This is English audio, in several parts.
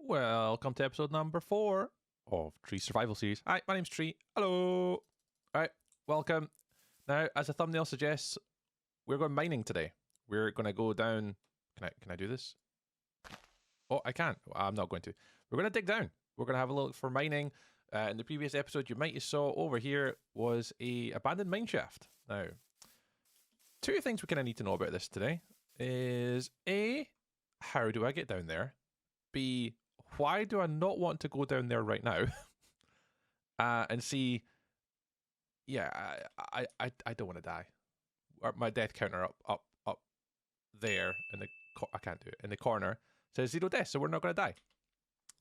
Welcome to episode number 4 of Tree Survival Series. Hi, my name's Tree. Hello. Alright, welcome. Now, as the thumbnail suggests, we're going mining today. We're going to go down... Can I do this? Oh, I can't. I'm not going to. We're going to dig down. We're going to have a look for mining. In the previous episode, you might have saw over here was a abandoned mineshaft. Now, two things we kind of need to know about this today is A, how do I get down there? B, why do I not want to go down there right now? And C, yeah, I don't want to die. My death counter up there in the I can't do it in the corner says 0 deaths, so we're not going to die.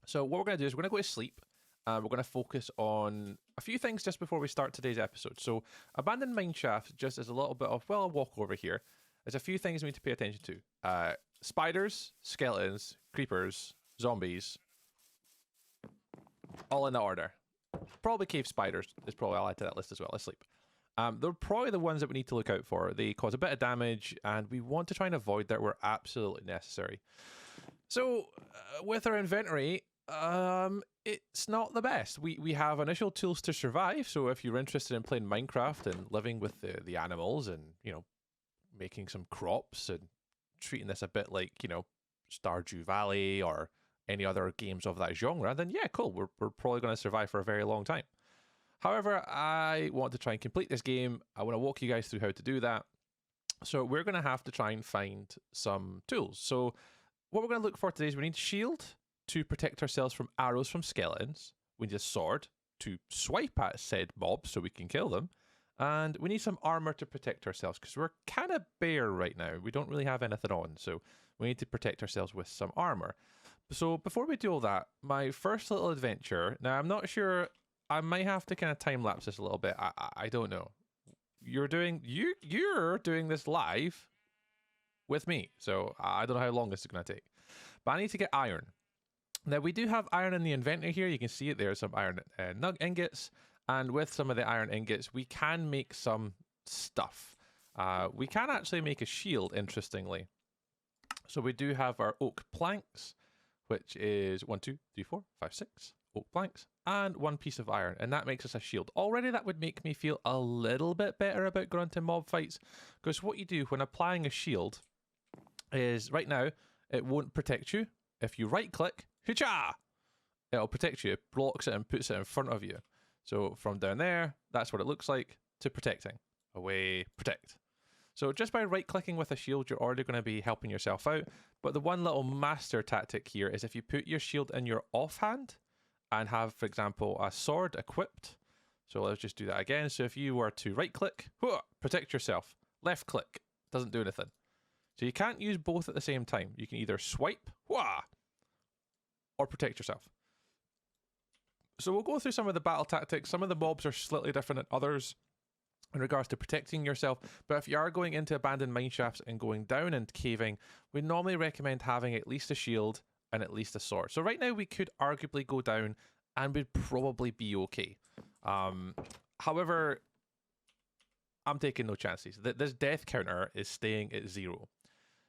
So what we're going to do is we're going to go to sleep. We're going to focus on a few things just before we start today's episode. So abandoned mineshaft, just as a little bit of a walk over here. There's a few things we need to pay attention to. Spiders, skeletons, creepers, zombies, all in that order. Probably cave spiders is probably I'll add to that list as well. Let's sleep. They're probably the ones that we need to look out for. They cause a bit of damage, and we want to try and avoid that where absolutely necessary. So, with our inventory, it's not the best. We have initial tools to survive, so if you're interested in playing Minecraft and living with the animals and, you know, making some crops and treating this a bit like, you know, Stardew Valley or any other games of that genre, then yeah, cool. We're probably going to survive for a very long time. However, I want to try and complete this game. I want to walk you guys through how to do that. So we're going to have to try and find some tools. So what we're going to look for today is we need a shield to protect ourselves from arrows from skeletons. We need a sword to swipe at said mobs so we can kill them. And we need some armor to protect ourselves because we're kind of bare right now. We don't really have anything on, so we need to protect ourselves with some armor. So before we do all that, my first little adventure, now I'm not sure, I might have to kind of time lapse this a little bit. I don't know. You're doing this live with me, so I don't know how long this is going to take. But I need to get iron. Now we do have iron in the inventory here. You can see it there, some iron nug ingots. And with some of the iron ingots, we can make some stuff. We can actually make a shield, interestingly. So we do have our oak planks, which is 1, 2, 3, 4, 5, 6 oak planks, and 1 piece of iron, and that makes us a shield. Already that would make me feel a little bit better about going into mob fights, because what you do when applying a shield is, right now, it won't protect you. If you right click, hoo-cha! It'll protect you, it blocks it and puts it in front of you. So from down there, that's what it looks like, to protecting. Away, protect. So just by right-clicking with a shield, you're already going to be helping yourself out. But the one little master tactic here is if you put your shield in your offhand and have, for example, a sword equipped. So let's just do that again. So if you were to right-click, protect yourself. Left-click, doesn't do anything. So you can't use both at the same time. You can either swipe, or protect yourself. So we'll go through some of the battle tactics. Some of the mobs are slightly different than others in regards to protecting yourself. But if you are going into abandoned mineshafts and going down and caving, we normally recommend having at least a shield and at least a sword. So right now we could arguably go down and we'd probably be okay. However, I'm taking no chances. This death counter is staying at 0.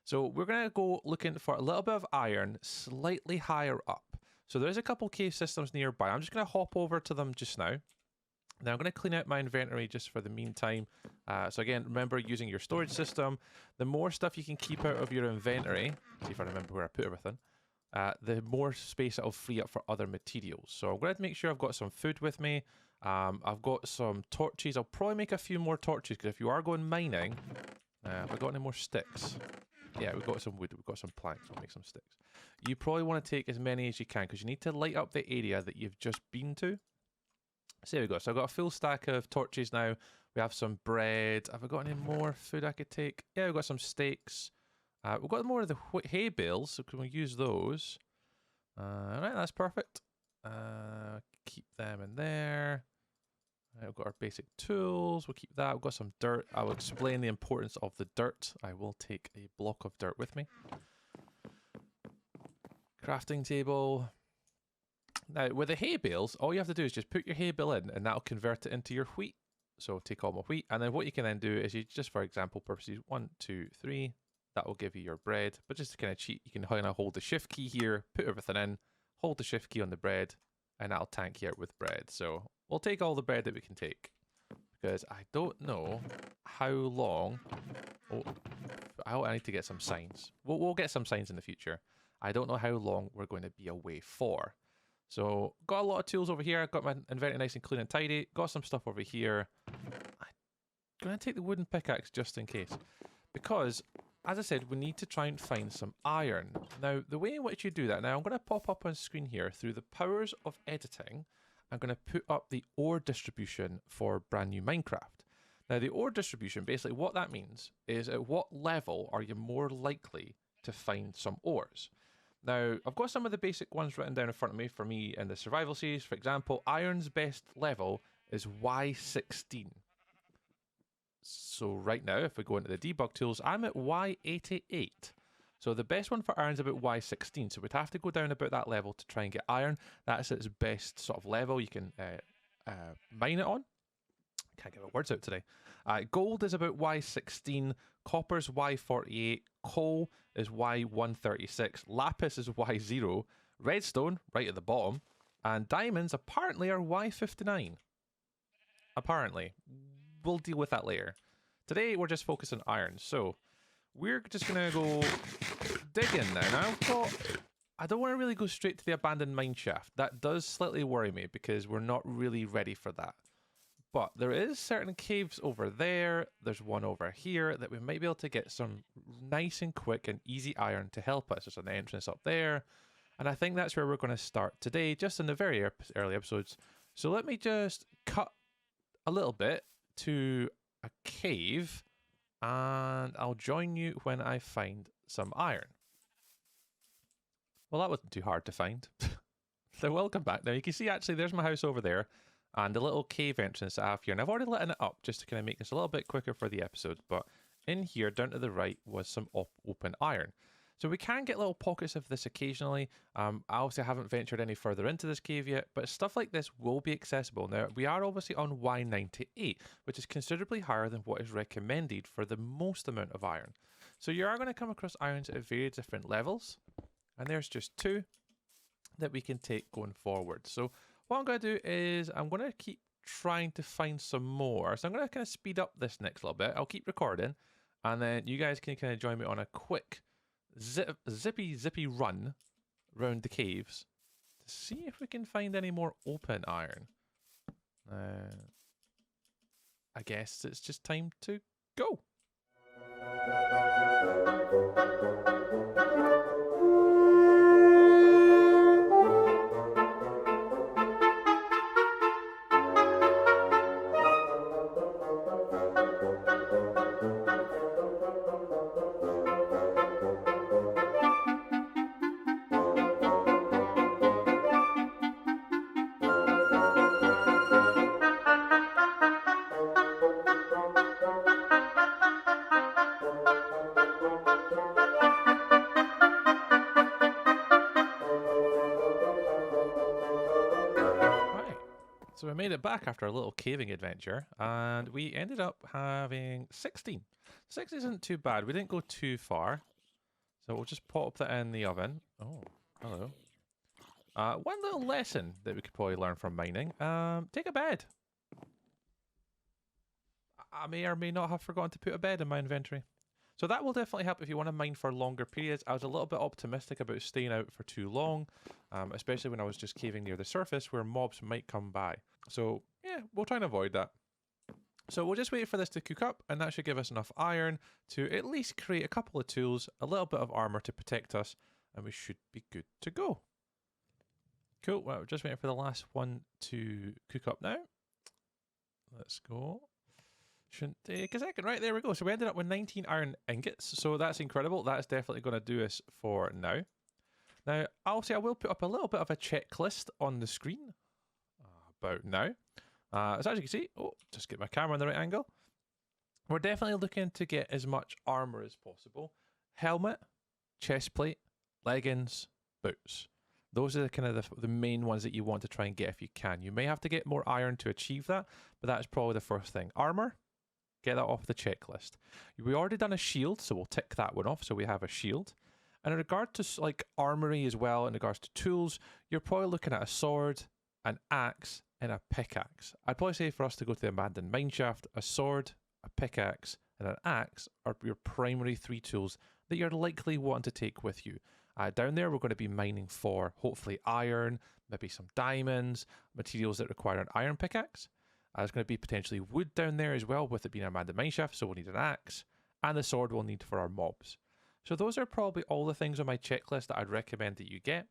So we're going to go looking for a little bit of iron slightly higher up. So there's a couple cave systems nearby. I'm just going to hop over to them just now. Now I'm going to clean out my inventory just for the meantime. So again, remember using your storage system. The more stuff you can keep out of your inventory, see if I remember where I put everything, the more space it'll free up for other materials. So I'm going to make sure I've got some food with me. I've got some torches. I'll probably make a few more torches because if you are going mining, have I got any more sticks? Yeah, we've got some wood, we've got some planks, we'll make some sticks. You probably want to take as many as you can because you need to light up the area that you've just been to. So there we go. So I've got a full stack of torches now. We have some bread. Have I got any more food I could take? Yeah, we've got some steaks. We've got more of the hay bales, so can we use those? Alright, that's perfect. Keep them in there. We've got our basic tools. We'll keep that. We've got some dirt. I will explain the importance of the dirt. I will take a block of dirt with me. Crafting table. Now, with the hay bales, all you have to do is just put your hay bale in and that'll convert it into your wheat. So take all my wheat. And then what you can then do is you just, for example purposes, 1, 2, 3. That will give you your bread. But just to kind of cheat, you can kind of hold the shift key here, put everything in, hold the shift key on the bread, and that'll tank you out with bread. So we'll take all the bread that we can take, because I don't know how long. Oh, I need to get some signs. We'll get some signs in the future. I don't know how long we're going to be away for. So got a lot of tools over here. Got my inventory nice and clean and tidy. Got some stuff over here. I'm going to take the wooden pickaxe just in case, because as I said, we need to try and find some iron. Now, the way in which you do that, now I'm going to pop up on screen here through the powers of editing. I'm going to put up the ore distribution for brand new Minecraft. Now, the ore distribution, basically what that means is at what level are you more likely to find some ores. Now, I've got some of the basic ones written down in front of me for me in the survival series. For example, iron's best level is Y16. So right now, if we go into the debug tools, I'm at Y88. So the best one for iron's about Y16. So we'd have to go down about that level to try and get iron. That's its best sort of level you can mine it on. Can't get my words out today. Gold is about Y16. Copper's Y48. Coal is Y136. Lapis is Y0. Redstone, right at the bottom. And diamonds apparently are Y59. Apparently. We'll deal with that later. Today we're just focused on iron. So we're just going to go digging now. I don't want to really go straight to the abandoned mineshaft. That does slightly worry me because we're not really ready for that. But there is certain caves over there. There's one over here that we might be able to get some nice and quick and easy iron to help us. There's an entrance up there. And I think that's where we're going to start today, just in the very early episodes. So let me just cut a little bit to a cave, and I'll join you when I find some iron. Well, that wasn't too hard to find. So welcome back. Now you can see actually there's my house over there and the little cave entrance I have here, and I've already lit it up just to kind of make this a little bit quicker for the episode. But in here down to the right was some open iron. So we can get little pockets of this occasionally. I obviously haven't ventured any further into this cave yet, but stuff like this will be accessible. Now, we are obviously on Y98, which is considerably higher than what is recommended for the most amount of iron. So you are going to come across irons at very different levels, and there's just two that we can take going forward. So what I'm going to do is I'm going to keep trying to find some more. So I'm going to kind of speed up this next little bit. I'll keep recording, and then you guys can kind of join me on a quick zippy run around the caves to see if we can find any more open iron. I guess it's just time to go. So we made it back after a little caving adventure, and we ended up having 16. 6 isn't too bad. We didn't go too far. So we'll just pop that in the oven. Oh, hello. One little lesson that we could probably learn from mining. Take a bed. I may or may not have forgotten to put a bed in my inventory. So that will definitely help if you want to mine for longer periods. I was a little bit optimistic about staying out for too long, especially when I was just caving near the surface where mobs might come by. So yeah, we'll try and avoid that. So we'll just wait for this to cook up, and that should give us enough iron to at least create a couple of tools, a little bit of armor to protect us, and we should be good to go. Cool, well, we're just waiting for the last one to cook up now. Let's go. Shouldn't take a second. Right, there we go. So we ended up with 19 iron ingots. So that's incredible. That's definitely going to do us for now. Now, I'll say I will put up a little bit of a checklist on the screen about now. So as you can see, just get my camera in the right angle. We're definitely looking to get as much armor as possible. Helmet, chest plate, leggings, boots. Those are the kind of the main ones that you want to try and get if you can. You may have to get more iron to achieve that, but that's probably the first thing. Armor, get that off the checklist. We already done a shield, so we'll tick that one off. So we have a shield. And in regard to like armory as well, in regards to tools, you're probably looking at a sword, an axe, and a pickaxe. I'd probably say for us to go to the abandoned mineshaft, a sword, a pickaxe, and an axe are your primary 3 tools that you're likely wanting to take with you. Down there, we're going to be mining for hopefully iron, maybe some diamonds, materials that require an iron pickaxe. There's going to be potentially wood down there as well, with it being an abandoned mineshaft, so we'll need an axe, and the sword we'll need for our mobs. So those are probably all the things on my checklist that I'd recommend that you get.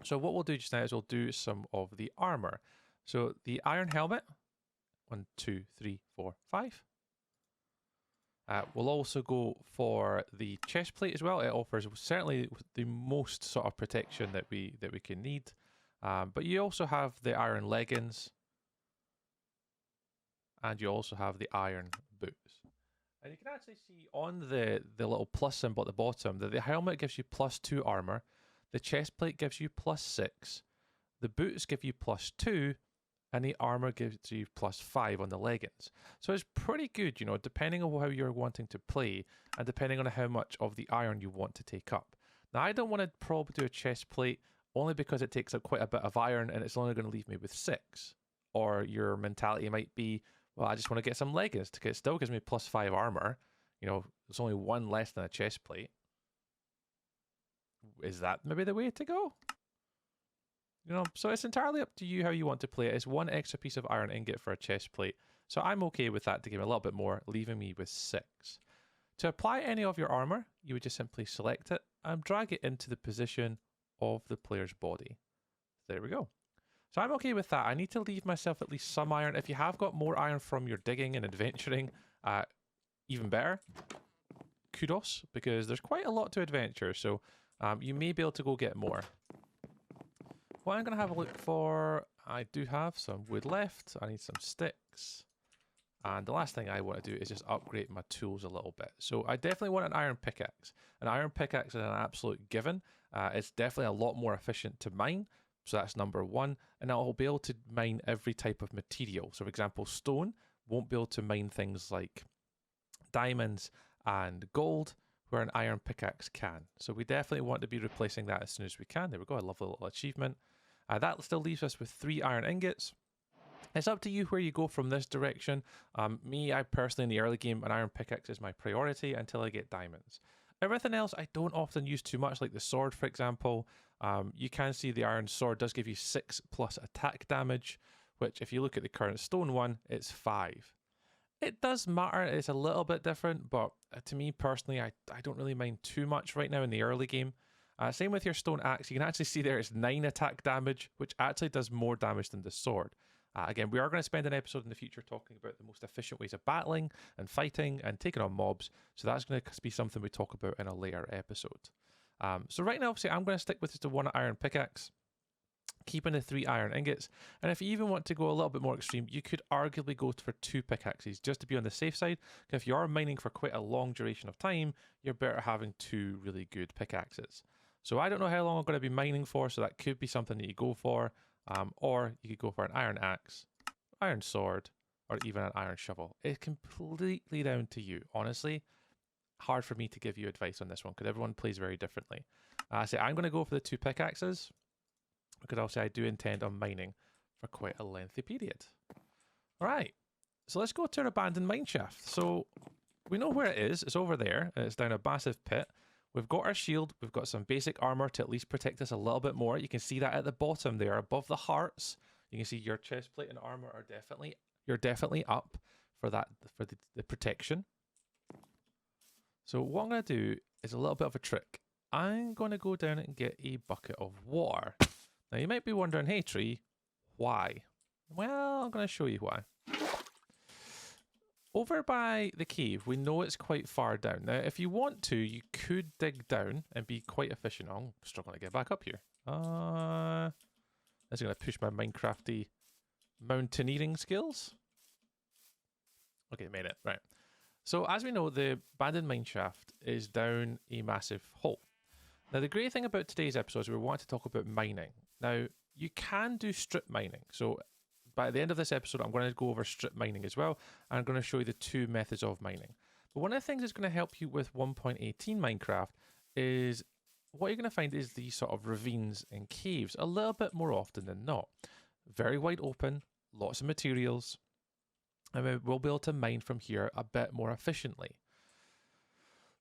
So what we'll do just now is we'll do some of the armor. So the iron helmet, 1, 2, 3, 4, 5. We'll also go for the chest plate as well. It offers certainly the most sort of protection that we can need. But you also have the iron leggings, and you also have the iron boots. And you can actually see on the little plus symbol at the bottom that the helmet gives you +2 armor, the chest plate gives you +6, the boots give you +2, and the armor gives you +5 on the leggings. So it's pretty good, you know, depending on how you're wanting to play and depending on how much of the iron you want to take up. Now, I don't want to probably do a chest plate only because it takes up quite a bit of iron and it's only going to leave me with 6. Or your mentality might be, well, I just want to get some leggings because it still gives me +5 armor. You know, there's only 1 less than a chest plate. Is that maybe the way to go? You know, so it's entirely up to you how you want to play it. It's 1 extra piece of iron ingot for a chest plate. So I'm okay with that to give me a little bit more, leaving me with 6. To apply any of your armor, you would just simply select it and drag it into the position of the player's body. There we go. So I'm okay with that. I need to leave myself at least some iron. If you have got more iron from your digging and adventuring, even better. Kudos, because there's quite a lot to adventure. So you may be able to go get more. What I'm going to have a look for, I do have some wood left. I need some sticks. And the last thing I want to do is just upgrade my tools a little bit. So I definitely want an iron pickaxe. An iron pickaxe is an absolute given. It's definitely a lot more efficient to mine. So that's number 1. And I'll be able to mine every type of material. So for example, stone won't be able to mine things like diamonds and gold, where an iron pickaxe can. So we definitely want to be replacing that as soon as we can. There we go, a lovely little achievement. That still leaves us with 3 iron ingots. It's up to you where you go from this direction. I personally, in the early game, an iron pickaxe is my priority until I get diamonds. Everything else I don't often use too much, like the sword, for example. You can see the iron sword does give you 6+ attack damage, which if you look at the current stone one, it's 5. It does matter, it's a little bit different, but to me personally, I don't really mind too much right now in the early game. Same with your stone axe, you can actually see there it's 9 attack damage, which actually does more damage than the sword. Again, we are going to spend an episode in the future talking about the most efficient ways of battling and fighting and taking on mobs, so that's going to be something we talk about in a later episode. So right now, obviously, I'm going to stick with just the 1 iron pickaxe, keeping the 3 iron ingots, and if you even want to go a little bit more extreme, you could arguably go for 2 pickaxes, just to be on the safe side. If you are mining for quite a long duration of time, you're better having 2 really good pickaxes. So I don't know how long I'm going to be mining for, so that could be something that you go for. Or you could go for an iron axe, iron sword, or even an iron shovel. It's completely down to you. Honestly, hard for me to give you advice on this one because everyone plays very differently. I'm going to go for the 2 pickaxes because obviously I do intend on mining for quite a lengthy period. All right, so let's go to our abandoned mineshaft. So we know where it is. It's over there. It's down a massive pit. We've got our shield, we've got some basic armor to at least protect us a little bit more. You can see that at the bottom there, above the hearts. You can see your chest plate and armor are definitely up for that, for the protection. So what I'm going to do is a little bit of a trick. I'm going to go down and get a bucket of water. Now you might be wondering, hey Tree, why? Well, I'm going to show you why. Over by the cave, we know it's quite far down. Now, if you want to, you could dig down and be quite efficient. I'm struggling to get back up here. This is going to push my Minecrafty mountaineering skills. Okay, made it. Right. So, as we know, the abandoned mineshaft is down a massive hole. Now, the great thing about today's episode is we want to talk about mining. Now, you can do strip mining. So, by the end of this episode, I'm going to go over strip mining as well. And I'm going to show you the 2 methods of mining. But one of the things that's going to help you with 1.18 Minecraft is what you're going to find is these sort of ravines and caves a little bit more often than not. Very wide open, lots of materials, and we'll be able to mine from here a bit more efficiently.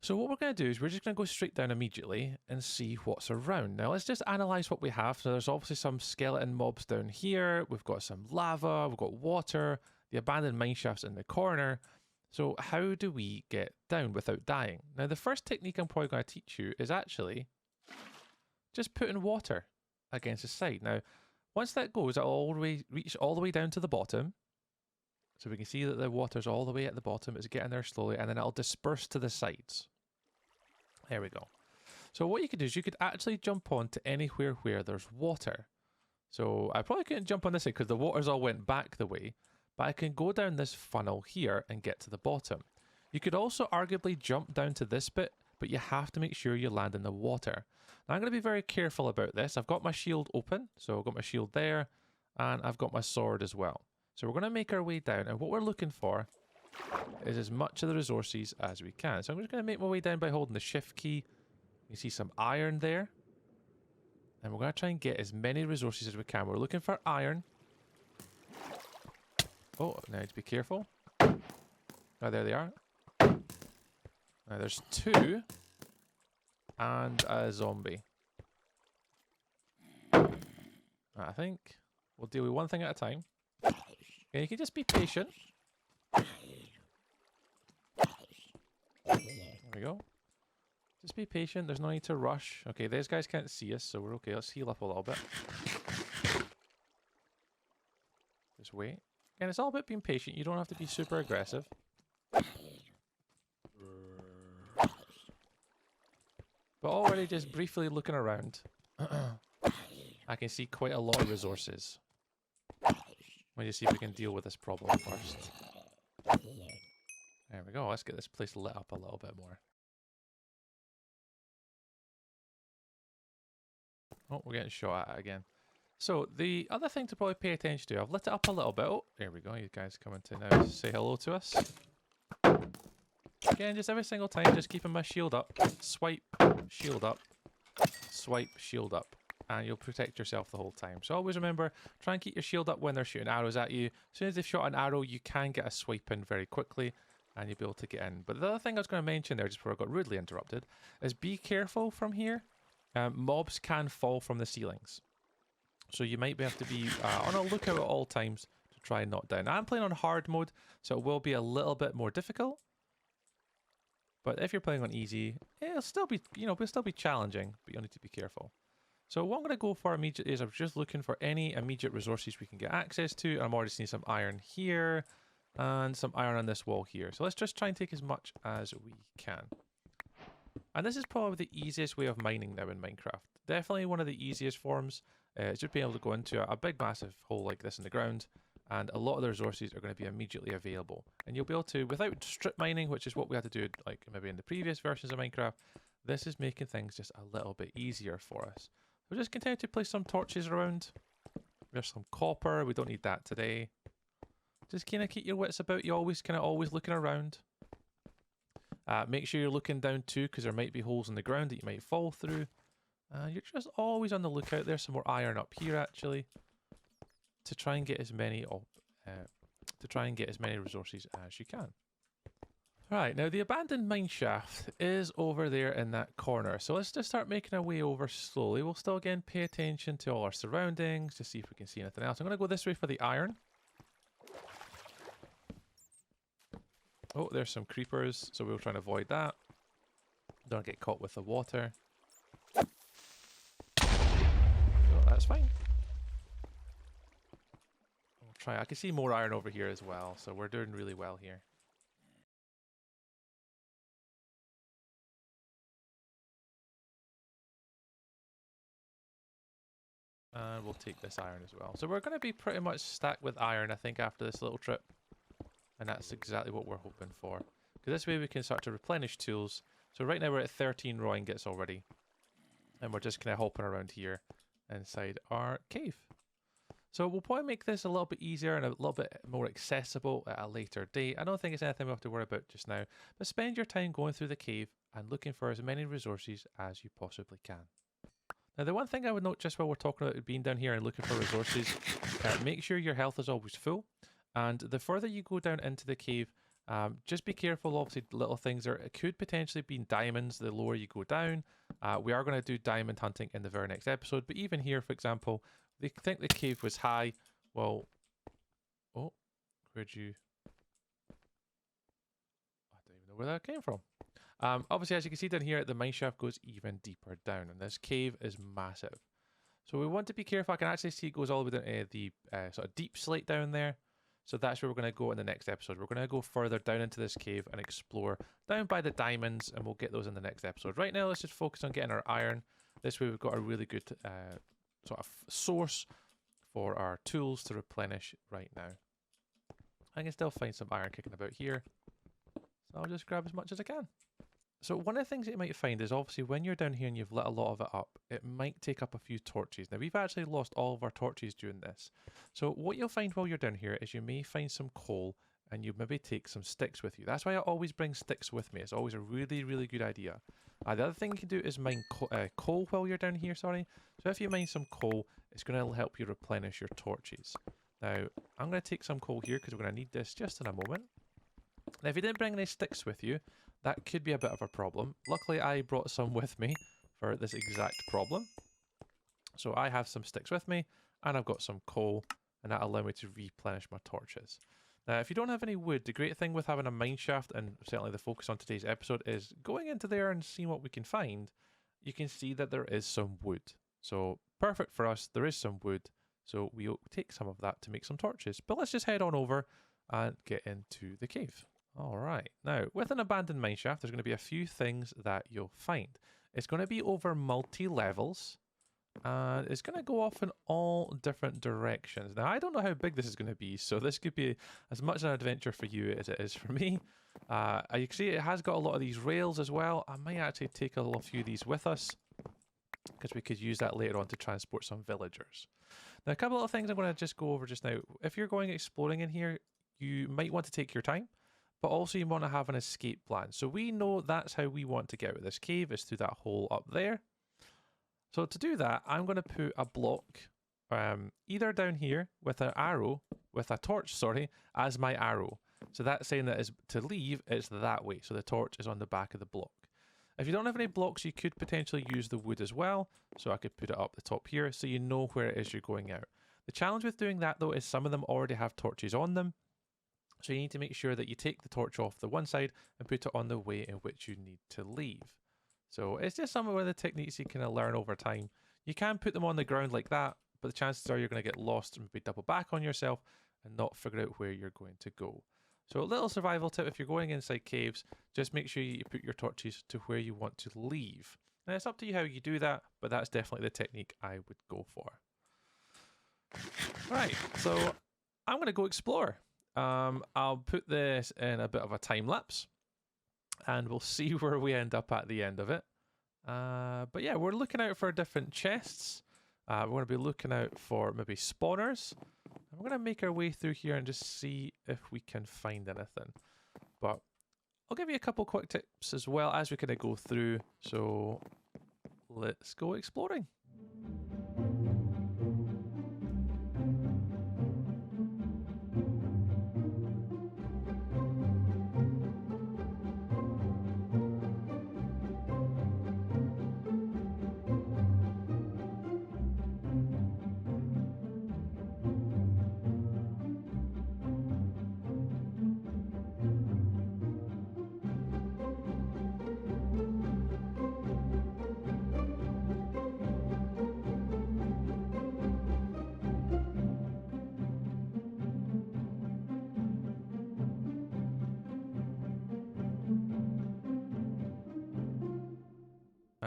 So what we're going to do is we're just going to go straight down immediately and see what's around. Now let's just analyze what we have. So there's obviously some skeleton mobs down here. We've got some lava, we've got water, the abandoned mineshaft's in the corner. So how do we get down without dying? Now the first technique I'm probably going to teach you is actually just putting water against the side. Now once that goes, it'll all the way reach all the way down to the bottom. So we can see that the water's all the way at the bottom. It's getting there slowly, and then it'll disperse to the sides. There we go. So what you could do is you could actually jump on to anywhere where there's water. So I probably couldn't jump on this side because the waters all went back the way, but I can go down this funnel here and get to the bottom. You could also arguably jump down to this bit, but you have to make sure you land in the water. Now I'm going to be very careful about this. I've got my shield open, so I've got my shield there, and I've got my sword as well. So we're going to make our way down, and what we're looking for is as much of the resources as we can. So I'm just going to make my way down by holding the shift key. You see some iron there. And we're going to try and get as many resources as we can. We're looking for iron. Oh, now to be careful. Oh, there they are. Now there's two. And a zombie. I think we'll deal with one thing at a time. Okay, you can just be patient. There we go. Just be patient. There's no need to rush. Okay, these guys can't see us, so we're okay. Let's heal up a little bit. Just wait. Again, it's all about being patient. You don't have to be super aggressive. But already just briefly looking around, I can see quite a lot of resources. Let me just see if we can deal with this problem first. There we go. Let's get this place lit up a little bit more. Oh, we're getting shot at again. So the other thing to probably pay attention to, I've lit it up a little bit. Oh, there we go. You guys coming to now say hello to us. Again, just every single time, just keeping my shield up. Swipe, shield up. Swipe, shield up. And you'll protect yourself the whole time. So always remember, try and keep your shield up when they're shooting arrows at you. As soon as they've shot an arrow, you can get a swipe in very quickly, and you'll be able to get in. But the other thing I was going to mention there, just before I got rudely interrupted, is be careful from here. Mobs can fall from the ceilings. So you might have to be on a lookout at all times to try and knock down. Now, I'm playing on hard mode, so it will be a little bit more difficult. But if you're playing on easy, it'll still be, it'll still be challenging, but you'll need to be careful. So what I'm going to go for immediately is I'm just looking for any immediate resources we can get access to. I'm already seeing some iron here and some iron on this wall here. So let's just try and take as much as we can. And this is probably the easiest way of mining now in Minecraft. Definitely one of the easiest forms. It's just being able to go into a big massive hole like this in the ground, and a lot of the resources are going to be immediately available. And you'll be able to, without strip mining, which is what we had to do like maybe in the previous versions of Minecraft, this is making things just a little bit easier for us. We'll just continue to place some torches around. There's some copper. We don't need that today. Just kind of keep your wits about you. Always looking around. Make sure you're looking down too, because there might be holes in the ground that you might fall through. You're just always on the lookout. There's some more iron up here actually, to try and get as many resources as you can. Right, now the abandoned mineshaft is over there in that corner. So let's just start making our way over slowly. We'll still again pay attention to all our surroundings to see if we can see anything else. I'm going to go this way for the iron. Oh, there's some creepers, so we'll try and avoid that. Don't get caught with the water. Oh, that's fine. We'll try. I can see more iron over here as well, so we're doing really well here. And we'll take this iron as well. So we're going to be pretty much stacked with iron, I think, after this little trip. And that's exactly what we're hoping for. Because this way we can start to replenish tools. So right now we're at 13 raw ingots already. And we're just kind of hopping around here inside our cave. So we'll probably make this a little bit easier and a little bit more accessible at a later date. I don't think it's anything we have to worry about just now. But spend your time going through the cave, and looking for as many resources as you possibly can. Now, the one thing I would note just while we're talking about being down here and looking for resources, make sure your health is always full. And the further you go down into the cave, just be careful, obviously, little things there. It could potentially be diamonds the lower you go down. We are going to do diamond hunting in the very next episode. But even here, for example, they think the cave was high. Well, oh, where'd you... I don't even know where that came from. Obviously, as you can see down here, the mineshaft goes even deeper down, and this cave is massive. So we want to be careful. I can actually see it goes all the way down to the sort of deep slate down there. So that's where we're going to go in the next episode. We're going to go further down into this cave and explore down by the diamonds, and we'll get those in the next episode. Right now, let's just focus on getting our iron. This way we've got a really good sort of source for our tools to replenish right now. I can still find some iron kicking about here, so I'll just grab as much as I can. So one of the things that you might find is obviously when you're down here and you've lit a lot of it up, it might take up a few torches. Now we've actually lost all of our torches during this. So what you'll find while you're down here is you may find some coal and you maybe take some sticks with you. That's why I always bring sticks with me. It's always a really, really good idea. The other thing you can do is mine coal while you're down here, sorry. So if you mine some coal, it's going to help you replenish your torches. Now I'm going to take some coal here because we're going to need this just in a moment. Now if you didn't bring any sticks with you, that could be a bit of a problem. Luckily, I brought some with me for this exact problem. So I have some sticks with me, and I've got some coal, and that'll allow me to replenish my torches. Now, if you don't have any wood, the great thing with having a mineshaft, and certainly the focus on today's episode, is going into there and seeing what we can find. You can see that there is some wood. So perfect for us, there is some wood. So we'll take some of that to make some torches. But let's just head on over and get into the cave. All right, now with an abandoned mineshaft, there's going to be a few things that you'll find. It's going to be over multi-levels, and it's going to go off in all different directions. Now, I don't know how big this is going to be, so this could be as much an adventure for you as it is for me. You can see it has got a lot of these rails as well. I might actually take a few of these with us, because we could use that later on to transport some villagers. Now, a couple of things I'm going to just go over just now. If you're going exploring in here, you might want to take your time. But also you want to have an escape plan. So we know that's how we want to get out of this cave, is through that hole up there. So to do that, I'm going to put a block either down here with an arrow, with a torch, sorry, as my arrow. So that's saying that is to leave, it's that way. So the torch is on the back of the block. If you don't have any blocks, you could potentially use the wood as well. So I could put it up the top here so you know where it is you're going out. The challenge with doing that though is some of them already have torches on them. So you need to make sure that you take the torch off the one side and put it on the way in which you need to leave. So it's just some of the techniques you kind of learn over time. You can put them on the ground like that, but the chances are you're going to get lost and maybe double back on yourself and not figure out where you're going to go. So a little survival tip, if you're going inside caves, just make sure you put your torches to where you want to leave. Now it's up to you how you do that, but that's definitely the technique I would go for. Right, so I'm going to go explore. I'll put this in a bit of a time lapse and we'll see where we end up at the end of it. But yeah, we're looking out for different chests. We're going to be looking out for maybe spawners. And we're going to make our way through here and just see if we can find anything. But I'll give you a couple quick tips as well as we kind of go through. So let's go exploring.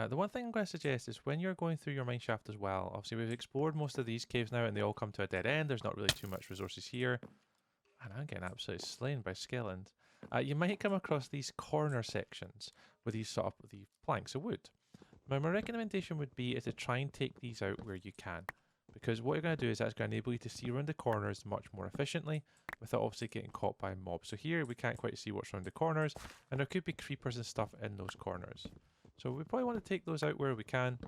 The one thing I'm going to suggest is when you're going through your mineshaft as well, obviously we've explored most of these caves now and they all come to a dead end. There's not really too much resources here. And I'm getting absolutely slain by skeletons. You might come across these corner sections with these planks of wood. Now my recommendation would be is to try and take these out where you can. because what you're going to do is that's going to enable you to see around the corners much more efficiently without obviously getting caught by mobs. So here we can't quite see what's around the corners, and there could be creepers and stuff in those corners. So we probably want to take those out where we can.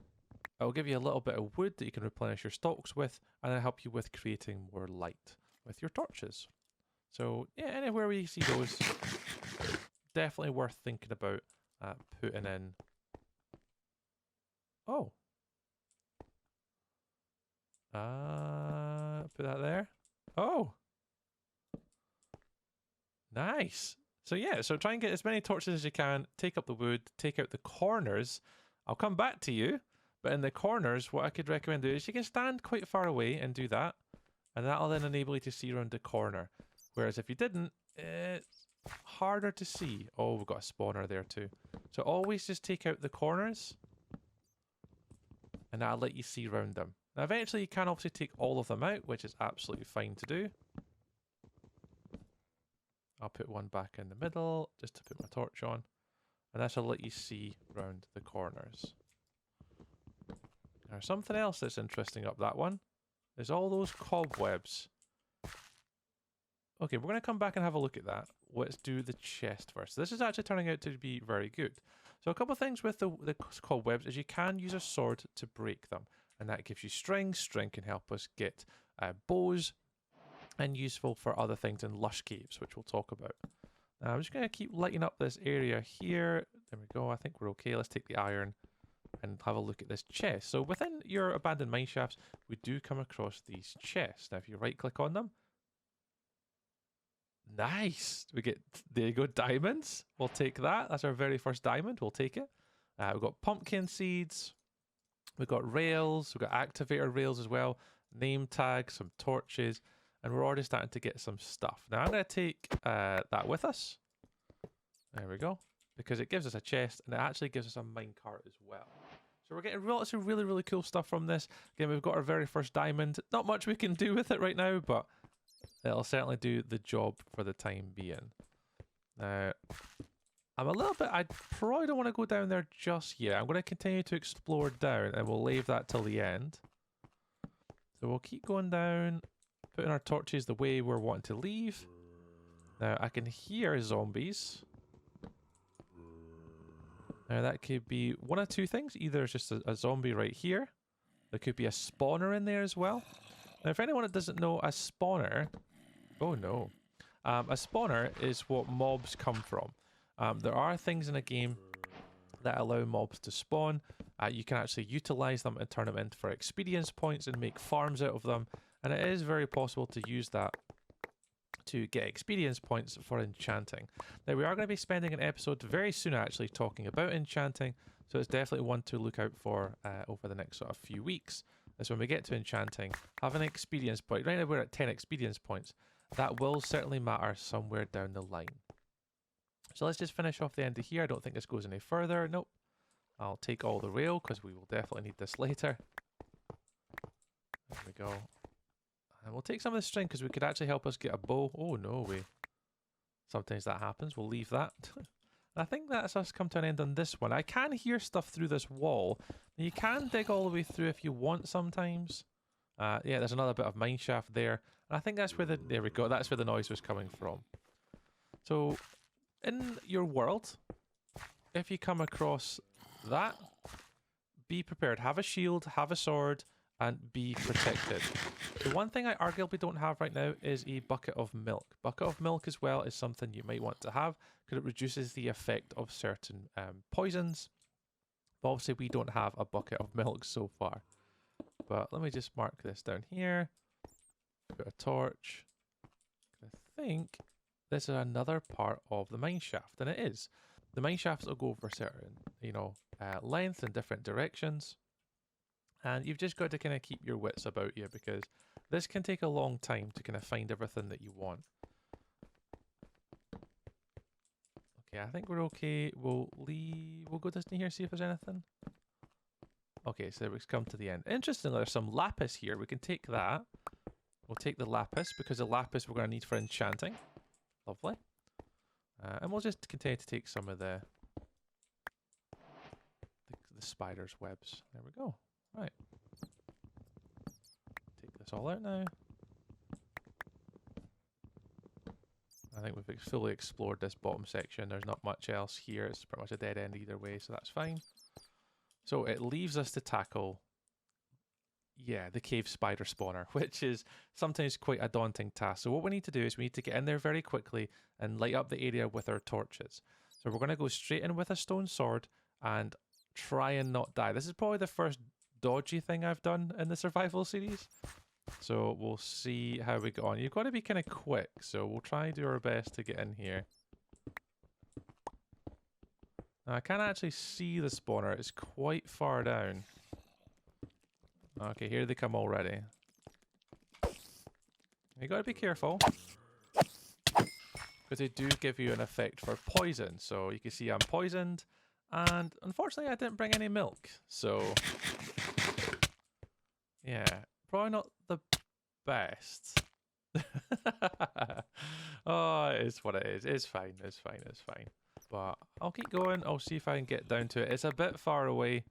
It'll give you a little bit of wood that you can replenish your stocks with, and it'll help you with creating more light with your torches. So yeah, anywhere where you see those, definitely worth thinking about putting in. Oh. Put that there. Oh. Nice. So yeah, so try and get as many torches as you can, take up the wood, take out the corners. I'll come back to you, but in the corners, what I could recommend do is you can stand quite far away and do that, and that'll then enable you to see around the corner. Whereas if you didn't, it's harder to see. Oh, we've got a spawner there too. So always just take out the corners, and that'll let you see around them. Now eventually you can obviously take all of them out, which is absolutely fine to do. I'll put one back in the middle, just to put my torch on. And this will let you see round the corners. Now something else that's interesting up that one is all those cobwebs. Okay, we're going to come back and have a look at that. Let's do the chest first. This is actually turning out to be very good. So a couple of things with the cobwebs is you can use a sword to break them. And that gives you string. String can help us get bows, and useful for other things in lush caves, which we'll talk about. Now I'm just going to keep lighting up this area here. There we go. I think we're okay. Let's take the iron and have a look at this chest. So within your abandoned mine shafts, we do come across these chests. Now if you right click on them, nice. We get, there you go, diamonds. We'll take that. That's our very first diamond. We'll take it. We've got pumpkin seeds. We've got rails. We've got activator rails as well. Name tags, some torches. And we're already starting to get some stuff. Now I'm going to take that with us. There we go. Because it gives us a chest, and it actually gives us a minecart as well. So we're getting lots of really, really cool stuff from this. Again, we've got our very first diamond. Not much we can do with it right now, but it'll certainly do the job for the time being. Now, I'm a little bit... I probably don't want to go down there just yet. I'm going to continue to explore down, and we'll leave that till the end. So we'll keep going down, putting our torches the way we're wanting to leave. Now, I can hear zombies. Now, that could be one of two things. Either it's just a zombie right here. There could be a spawner in there as well. Now, if anyone that doesn't know, a spawner... Oh, no. A spawner is what mobs come from. There are things in a game that allow mobs to spawn. You can actually utilize them and turn them in for experience points and make farms out of them. And it is very possible to use that to get experience points for enchanting. Now, we are going to be spending an episode very soon actually talking about enchanting, so it's definitely one to look out for over the next sort of few weeks. Is when we get to enchanting, have an experience point. Right now we're at 10 experience points. That will certainly matter somewhere down the line. So let's just finish off the end of here. I don't think this goes any further. Nope. I'll take all the rail because we will definitely need this later. There we go. And we'll take some of the string because we could actually help us get a bow. Oh, no way. Sometimes that happens. We'll leave that. I think that's us come to an end on this one. I can hear stuff through this wall. You can dig all the way through if you want sometimes. Yeah, there's another bit of mineshaft there. And I think that's where the... There we go. That's where the noise was coming from. So, in your world, if you come across that, be prepared. Have a shield, have a sword, and be protected. The one thing I arguably don't have right now is a bucket of milk. Bucket of milk as well is something you might want to have because it reduces the effect of certain poisons. But obviously we don't have a bucket of milk so far. But let me just mark this down here. Put a torch. I think this is another part of the mineshaft, and it is. The mineshafts will go over certain, lengths and different directions. And you've just got to kind of keep your wits about you because this can take a long time to kind of find everything that you want. Okay, I think we're okay. We'll leave. We'll go down here, see if there's anything. Okay, so we've come to the end. Interestingly, there's some lapis here. We can take that. We'll take the lapis because the lapis we're going to need for enchanting. Lovely. And we'll just continue to take some of the spider's webs. There we go. Right. all out now. I think we've fully explored this bottom section. There's not much else here. It's pretty much a dead end either way, so that's fine. So it leaves us to tackle, yeah, the cave spider spawner, which is sometimes quite a daunting task. So what we need to do is we need to get in there very quickly and light up the area with our torches. So we're going to go straight in with a stone sword and try and not die. This is probably the first dodgy thing I've done in the survival series. So we'll see how we go on. You've got to be kind of quick, so we'll try and do our best to get in here. Now, I can't actually see the spawner. It's quite far down. Okay, here they come already. You got to be careful, because they do give you an effect for poison. So you can see I'm poisoned, and unfortunately I didn't bring any milk. So yeah, probably not the best. Oh, it is what it is. It's fine, it's fine, it's fine. But I'll keep going. I'll see if I can get down to it. It's a bit far away.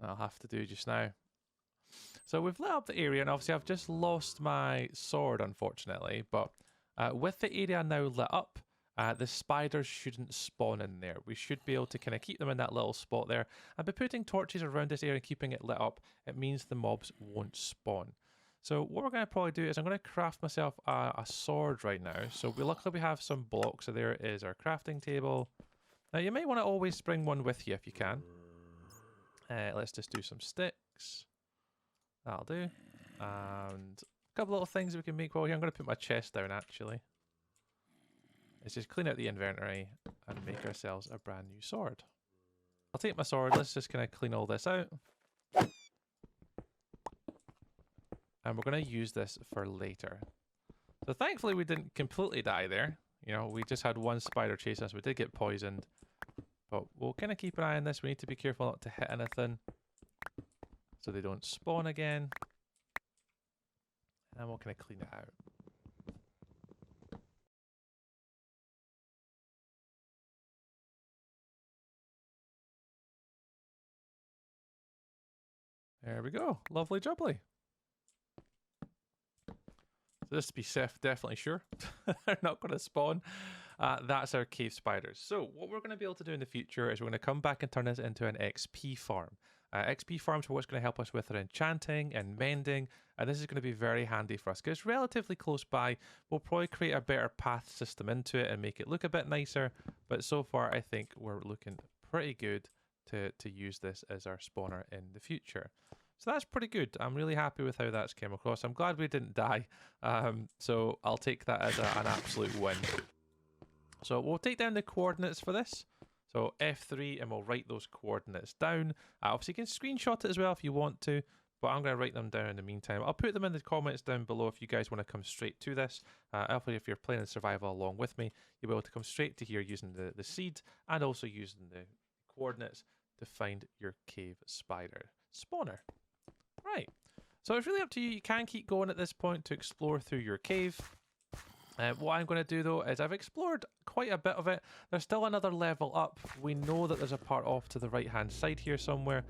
I'll have to do just now. So we've lit up the area, and obviously I've just lost my sword, unfortunately. But with the area now lit up, the spiders shouldn't spawn in there. We should be able to kind of keep them in that little spot there. And by putting torches around this area and keeping it lit up, it means the mobs won't spawn. So what we're going to probably do is I'm going to craft myself a sword right now. So luckily we have some blocks. So there is our crafting table. Now you might want to always bring one with you if you can. Let's just do some sticks. That'll do. And a couple little things we can make while here. I'm going to put my chest down actually. Let's just clean out the inventory and make ourselves a brand new sword. I'll take my sword. Let's just kind of clean all this out. And we're going to use this for later. So thankfully we didn't completely die there. You know, we just had one spider chase us. We did get poisoned. But we'll kind of keep an eye on this. We need to be careful not to hit anything, so they don't spawn again. And we'll kind of clean it out. There we go. Lovely jubbly. So this to be definitely sure. They're not going to spawn. That's our cave spiders. So what we're going to be able to do in the future is we're going to come back and turn this into an XP farm. XP farms are what's going to help us with our enchanting and mending, and this is going to be very handy for us because it's relatively close by. We'll probably create a better path system into it and make it look a bit nicer, but so far I think we're looking pretty good to use this as our spawner in the future. So that's pretty good. I'm really happy with how that's came across. I'm glad we didn't die, so I'll take that as an absolute win. So we'll take down the coordinates for this. So F3, and we'll write those coordinates down. Obviously you can screenshot it as well if you want to, but I'm going to write them down in the meantime. I'll put them in the comments down below if you guys want to come straight to this. Hopefully if you're playing survival along with me, you'll be able to come straight to here using the seed and also using the coordinates to find your cave spider spawner. Right, so it's really up to you. You can keep going at this point to explore through your cave. What I'm going to do though is I've explored quite a bit of it. There's still another level up. We know that there's a part off to the right hand side here somewhere.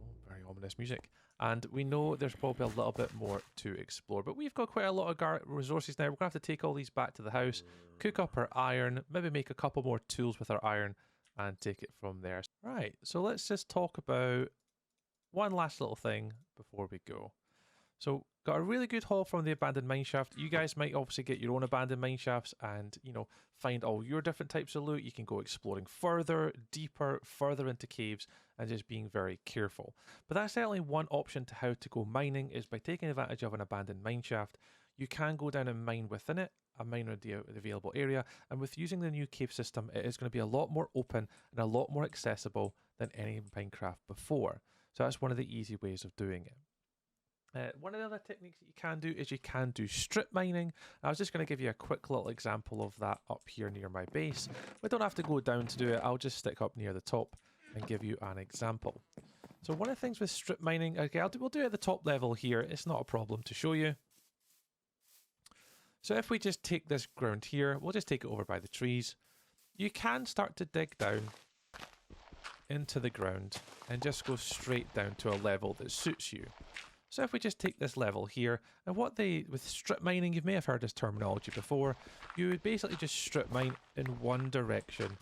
Oh, very ominous music. And we know there's probably a little bit more to explore. But we've got quite a lot of resources now. We're going to have to take all these back to the house, cook up our iron, maybe make a couple more tools with our iron and take it from there. Right, so let's just talk about one last little thing before we go. So got a really good haul from the abandoned mineshaft. You guys might obviously get your own abandoned mineshafts and, you know, find all your different types of loot. You can go exploring further, deeper, further into caves and just being very careful. But that's certainly one option to how to go mining is by taking advantage of an abandoned mineshaft. You can go down and mine within it, a mine in the available area. And with using the new cave system, it is going to be a lot more open and a lot more accessible than any Minecraft before. So that's one of the easy ways of doing it. One of the other techniques that you can do is you can do strip mining. I was just going to give you a quick little example of that up here near my base. We don't have to go down to do it. I'll just stick up near the top and give you an example. So one of the things with strip mining, okay, we'll do it at the top level here. It's not a problem to show you. So if we just take this ground here, we'll just take it over by the trees. you can start to dig down into the ground and just go straight down to a level that suits you. So if we just take this level here, and with strip mining, you may have heard this terminology before, you would basically just strip mine in one direction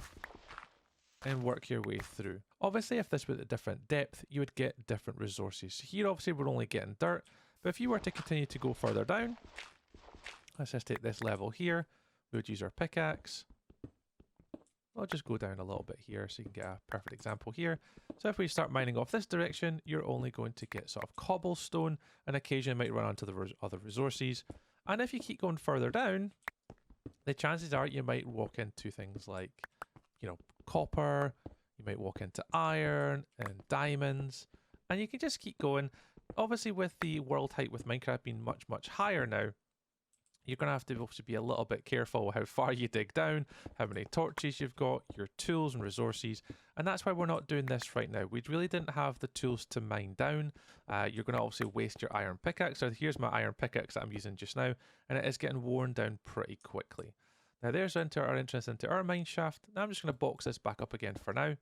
and work your way through. Obviously, if this was a different depth, you would get different resources. Here, obviously, we're only getting dirt, but if you were to continue to go further down, let's just take this level here, we would use our pickaxe. I'll just go down a little bit here so you can get a perfect example here. So if we start mining off this direction, you're only going to get sort of cobblestone, and occasionally might run onto the other resources. And if you keep going further down, the chances are you might walk into things like, you know, copper, you might walk into iron and diamonds, and you can just keep going. Obviously, with the world height with Minecraft being much, much higher now, you're going to have to also be a little bit careful how far you dig down, how many torches you've got, your tools and resources, and that's why we're not doing this right now. We really didn't have the tools to mine down. You're going to obviously waste your iron pickaxe. So here's my iron pickaxe that I'm using just now, and it is getting worn down pretty quickly. Now there's into our entrance into our mine shaft. Now I'm just going to box this back up again for now.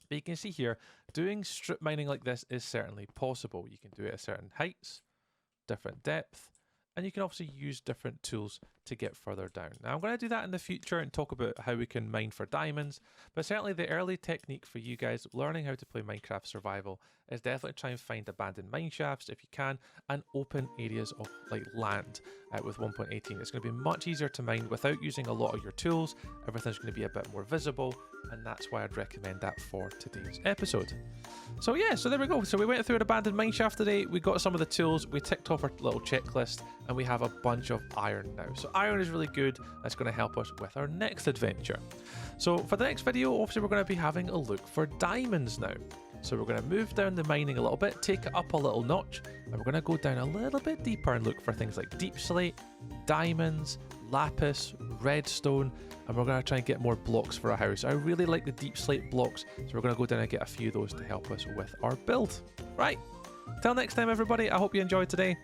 But you can see here, doing strip mining like this is certainly possible. You can do it at certain heights, different depth, and you can also use different tools to get further down. Now I'm going to do that in the future and talk about how we can mine for diamonds, but certainly the early technique for you guys learning how to play Minecraft survival is definitely try and find abandoned mine shafts if you can, and open areas of like land with 1.18. It's going to be much easier to mine without using a lot of your tools. Everything's going to be a bit more visible, and that's why I'd recommend that for today's episode. So yeah, so there we go. So we went through an abandoned mine shaft today. We got some of the tools, we ticked off our little checklist, and we have a bunch of iron now. So iron is really good. That's going to help us with our next adventure. So for the next video, obviously we're going to be having a look for diamonds now. So we're going to move down the mining a little bit, take it up a little notch, and we're going to go down a little bit deeper and look for things like deep slate, diamonds, lapis, redstone, and we're going to try and get more blocks for our house. I really like the deep slate blocks, so we're going to go down and get a few of those to help us with our build. Right, till next time everybody, I hope you enjoyed today,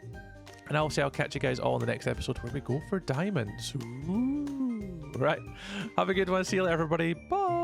and I'll catch you guys all in the next episode where we go for diamonds. Ooh. Right, have a good one, see you later everybody, bye!